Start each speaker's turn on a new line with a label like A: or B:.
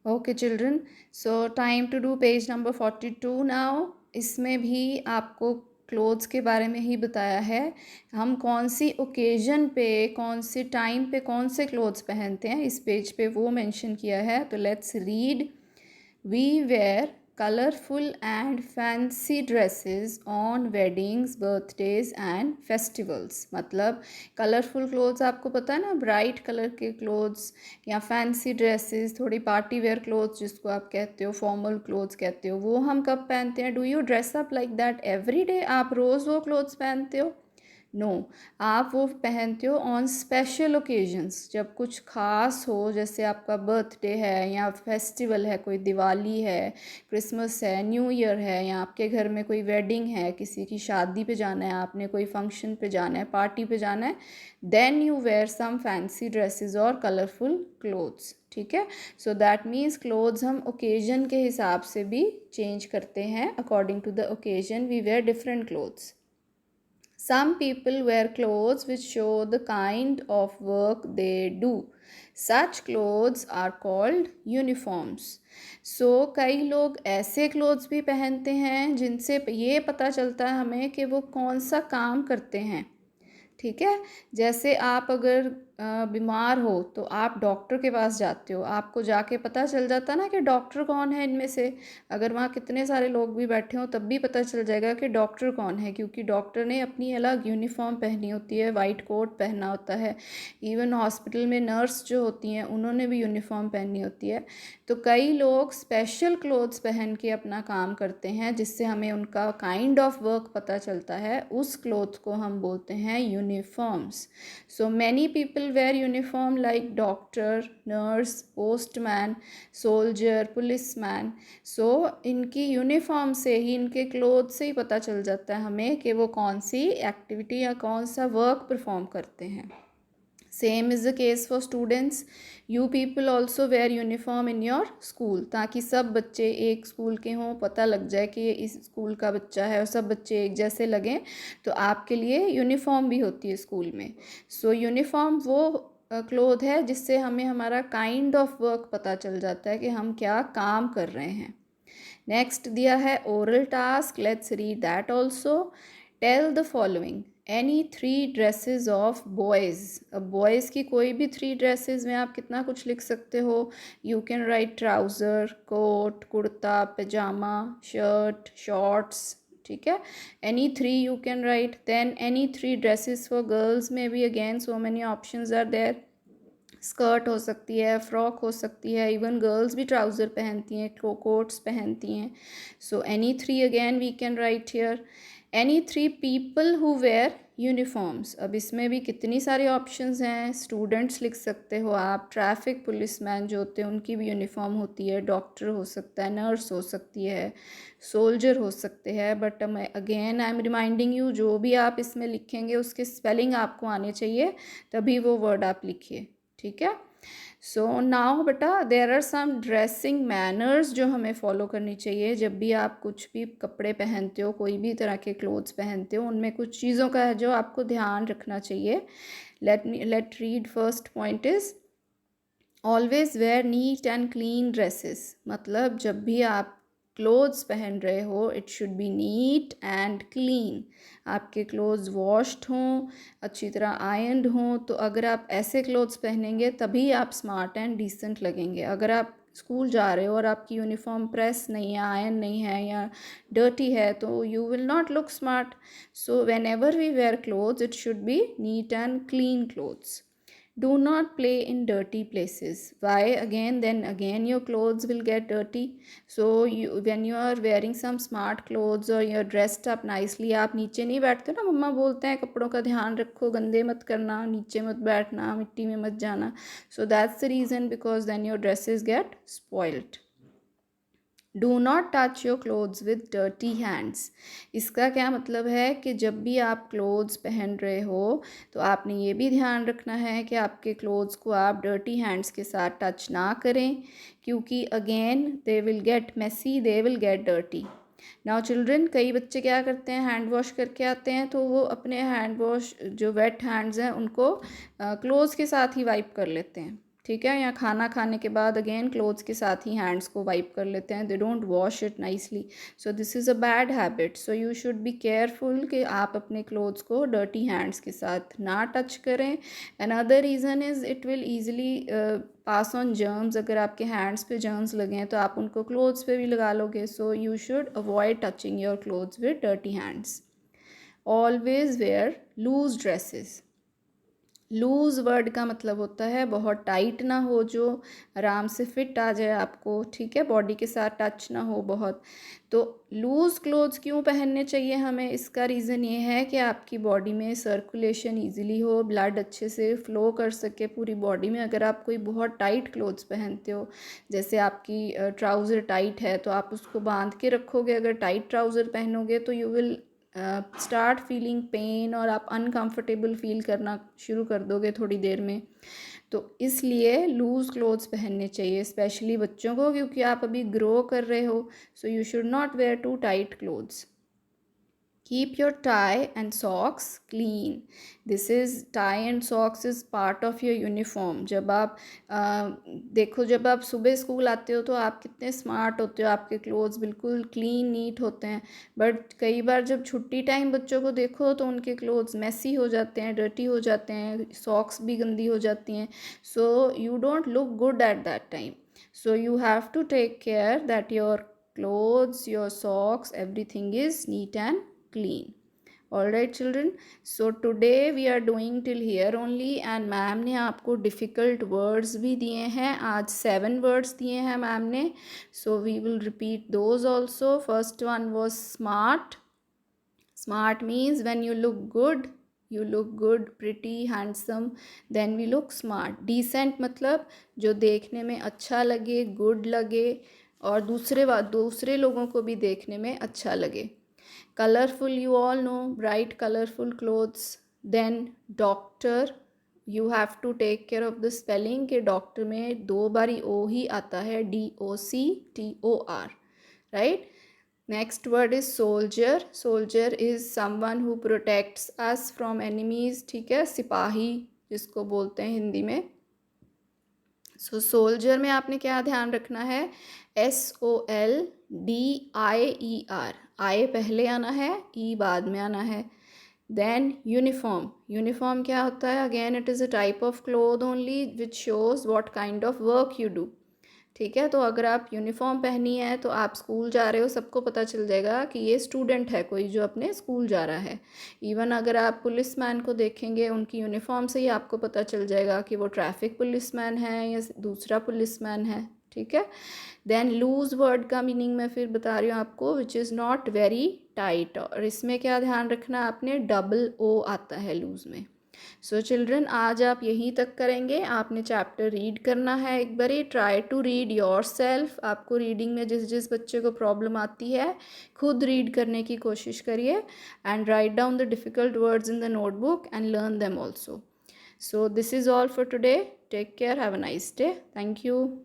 A: Okay children, so time to do page number 42 now. इसमें भी आपको क्लोथ्स के बारे में ही बताया है, हम कौन सी ओकेजन पे, कौन से टाइम पे कौन से क्लोथ्स पहनते हैं, इस पेज पे वो मेंशन किया है। तो let's read. We wear colorful and fancy dresses on weddings, birthdays and festivals। मतलब कलरफुल क्लोथ्स आपको पता है ना, ब्राइट कलर के क्लोथ्स या फैंसी ड्रेसेस, थोड़ी पार्टी वेयर क्लोथ्स जिसको आप कहते हो, फॉर्मल क्लोथ्स कहते हो, वो हम कब पहनते हैं? Do you dress up like that every day? आप रोज़ वो क्लोथ्स पहनते हो? नो, आप वो पहनते हो ऑन स्पेशल ओकेजन्स, जब कुछ खास हो, जैसे आपका बर्थडे है या फेस्टिवल है, कोई दिवाली है, क्रिसमस है, न्यू ईयर है, या आपके घर में कोई वेडिंग है, किसी की शादी पे जाना है, आपने कोई फंक्शन पे जाना है, पार्टी पे जाना है, then you wear some fancy dresses और कलरफुल क्लोथ्स। ठीक है, सो दैट मीन्स क्लोथ्स हम ओकेजन के हिसाब से भी चेंज करते हैं। According to the occasion we wear different clothes. Some people wear clothes which show the kind of work they do. Such clothes are called uniforms. So कई लोग ऐसे क्लोथ्स भी पहनते हैं जिनसे ये पता चलता है हमें कि वो कौन सा काम करते हैं। ठीक है, जैसे आप अगर बीमार हो तो आप डॉक्टर के पास जाते हो, आपको जाके पता चल जाता ना कि डॉक्टर कौन है इनमें से। अगर वहाँ कितने सारे लोग भी बैठे हों तब भी पता चल जाएगा कि डॉक्टर कौन है, क्योंकि डॉक्टर ने अपनी अलग यूनिफॉर्म पहनी होती है, वाइट कोट पहना होता है। इवन हॉस्पिटल में नर्स जो होती हैं उन्होंने भी यूनिफॉर्म पहनी होती है। तो कई लोग स्पेशल क्लोथ्स पहन के अपना काम करते हैं जिससे हमें उनका काइंड ऑफ वर्क पता चलता है, उस क्लोथ को हम बोलते हैं uniforms. So many people wear uniform like doctor, nurse, postman, soldier, policeman. So इनकी यूनिफॉर्म से ही, इनके क्लोथ से ही पता चल जाता है हमें कि वो कौन सी एक्टिविटी या कौन सा वर्क परफॉर्म करते हैं। Same is the case for students. You people also where uniform in your school, ताकि सब बच्चे एक स्कूल के हों, पता लग जाए कि ये इस स्कूल का बच्चा है और सब बच्चे एक जैसे लगें। तो आपके लिए यूनिफॉर्म भी होती है स्कूल में। सो यूनिफॉर्म वो क्लोथ है जिससे हमें हमारा काइंड ऑफ वर्क पता चल जाता है कि हम क्या काम कर रहे हैं। नेक्स्ट दिया है oral task, let's read that also. Tell the following any three dresses of boys. अब बॉयज़ की कोई भी थ्री ड्रेसेस में आप कितना कुछ लिख सकते हो। You can write trouser, coat, kurta, pyjama, shirt, shorts. ठीक है, any three you can write. Then any three dresses for girls में भी again so many options are there. Skirt हो सकती है, फ्रॉक हो सकती है, इवन गर्ल्स भी ट्राउज़र पहनती हैं, कोट्स पहनती हैं। So any three again we can write here. Any three people who wear uniforms. अब इसमें भी कितनी सारी ऑप्शंस हैं। स्टूडेंट्स लिख सकते हो आप, ट्रैफिक पुलिसमैन जो होते हैं उनकी भी यूनिफॉर्म होती है, डॉक्टर हो सकता है, नर्स हो सकती है, सोल्जर हो सकते हैं। But again I am reminding you, जो भी आप इसमें लिखेंगे उसके स्पेलिंग आपको आने चाहिए, तभी वो वर्ड आप लिखिए। ठीक है, सो नाउ बेटा there are some dressing manners जो हमें फॉलो करनी चाहिए जब भी आप कुछ भी कपड़े पहनते हो, कोई भी तरह के क्लोथ्स पहनते हो। उनमें कुछ चीज़ों का है जो आपको ध्यान रखना चाहिए। Let read first point is always wear neat and clean dresses. मतलब जब भी आप क्लोथ्स पहन रहे हो, it should be neat and clean. आपके क्लोथ्स वॉश्ड हों, अच्छी तरह आयरनड हों। तो अगर आप ऐसे क्लोथ्स पहनेंगे तभी आप स्मार्ट एंड डिसेंट लगेंगे। अगर आप स्कूल जा रहे हो और आपकी यूनिफॉर्म प्रेस नहीं है, आयरन नहीं है या डर्टी है, तो you will not look smart. So whenever we wear clothes it should be neat and clean clothes. Do not play in dirty places. Why? Again, then again your clothes will get dirty. So when you are wearing some smart clothes or you're dressed up nicely, आप नीचे नहीं बैठते ना, मम्मा बोलते हैं कपड़ों का ध्यान रखो, गंदे मत करना, नीचे मत बैठना, मिट्टी में मत जाना. So that's the reason, because then your dresses get spoiled. Do not touch your clothes with dirty hands. इसका क्या मतलब है कि जब भी आप क्लोथ्स पहन रहे हो तो आपने ये भी ध्यान रखना है कि आपके क्लोथ्स को आप डर्टी हैंड्स के साथ टच ना करें, क्योंकि again they will get messy, they will get dirty. Now children, कई बच्चे क्या करते हैं, हैंड वॉश करके आते हैं तो वो अपने हैंड वॉश जो वेट हैंड्स हैं उनको क्लोथ्स के साथ ही वाइप कर लेते हैं। ठीक है, या खाना खाने के बाद अगेन क्लोथ्स के साथ ही हैंड्स को वाइप कर लेते हैं, they don't wash it nicely. So this is a bad habit, so you should be careful कि आप अपने क्लोथ्स को डर्टी हैंड्स के साथ ना टच करें। Another reason is it will easily pass on germs, अगर आपके हैंड्स पे जर्म्स लगे हैं तो आप उनको क्लोथ्स पे भी लगा लोगे। So you should avoid touching your clothes with dirty hands. Always wear loose dresses. Loose word का मतलब होता है बहुत टाइट ना हो, जो आराम से फिट आ जाए आपको, ठीक है, बॉडी के साथ टच ना हो बहुत। तो लूज़ क्लोथ्स क्यों पहनने चाहिए हमें, इसका रीज़न ये है कि आपकी बॉडी में सर्कुलेशन इजीली हो, ब्लड अच्छे से फ़्लो कर सके पूरी बॉडी में। अगर आप कोई बहुत टाइट क्लोथ्स पहनते हो, जैसे आपकी ट्राउज़र टाइट है तो आप उसको बांध के रखोगे, अगर टाइट ट्राउज़र पहनोगे तो you will start feeling pen और आप अनकंफर्टेबल फील करना शुरू कर दोगे थोड़ी देर में। तो इसलिए लूज़ क्लोथ्स पहनने चाहिए स्पेशली बच्चों को, क्योंकि आप अभी ग्रो कर रहे हो। So you should not wear too tight clothes. Keep your tie and socks clean. This is tie and socks is part of your uniform. जब आप देखो, जब आप सुबह स्कूल आते हो तो आप कितने स्मार्ट होते हो, आपके क्लोथ्स बिल्कुल क्लीन नीट होते हैं। बट कई बार जब छुट्टी टाइम बच्चों को देखो तो उनके क्लोथ्स मैसी हो जाते हैं, डर्टी हो जाते हैं, सॉक्स भी गंदी हो जाती हैं। So you don't look good at that time. So you have to take care that your clothes, your socks, everything is neat and clean. All right children, so today we are doing till here only, and ma'am ने आपको difficult words भी दिए हैं, आज 7 words दिए हैं ma'am ने. So we will repeat those also. First one was smart. Smart means when you look good, you look good, pretty, handsome, then we look smart. Decent मतलब जो देखने में अच्छा लगे, good लगे और दूसरे लोगों को भी देखने में अच्छा लगे. Colorful, you all know, bright colorful clothes. Then doctor, you have to take care of the spelling कि डॉक्टर में 2 बारी ओ ही आता है, DOCTOR, right? Next word is soldier. Soldier is someone who protects us from enemies, ठीक है, सिपाही जिसको बोलते हैं हिंदी में. सो सोल्जर में आपने क्या ध्यान रखना है, SOLDIER, आई पहले आना है, ई बाद में आना है. Then uniform. यूनिफॉर्म क्या होता है, again it is a type of cloth only which shows what kind of work you do. ठीक है, तो अगर आप यूनिफॉर्म पहनी है तो आप स्कूल जा रहे हो, सबको पता चल जाएगा कि ये स्टूडेंट है कोई जो अपने स्कूल जा रहा है. इवन अगर आप पुलिसमैन को देखेंगे, उनकी यूनिफॉर्म से ही आपको पता चल जाएगा कि वो ट्रैफिक पुलिसमैन है या दूसरा पुलिसमैन है. ठीक है. देन लूज़ वर्ड का मीनिंग मैं फिर बता रही हूँ आपको, which is not very tight, और इसमें क्या ध्यान रखना आपने, डबल ओ आता है लूज़ में. सो चिल्ड्रन, आज आप यहीं तक करेंगे, आपने चैप्टर रीड करना है एक बारी. Try to read yourself. आपको रीडिंग में जिस जिस बच्चे को प्रॉब्लम आती है खुद रीड करने की कोशिश करिए, and write down the difficult words in the notebook and learn them also. So this is all for today. Take care, have a nice day. Thank you.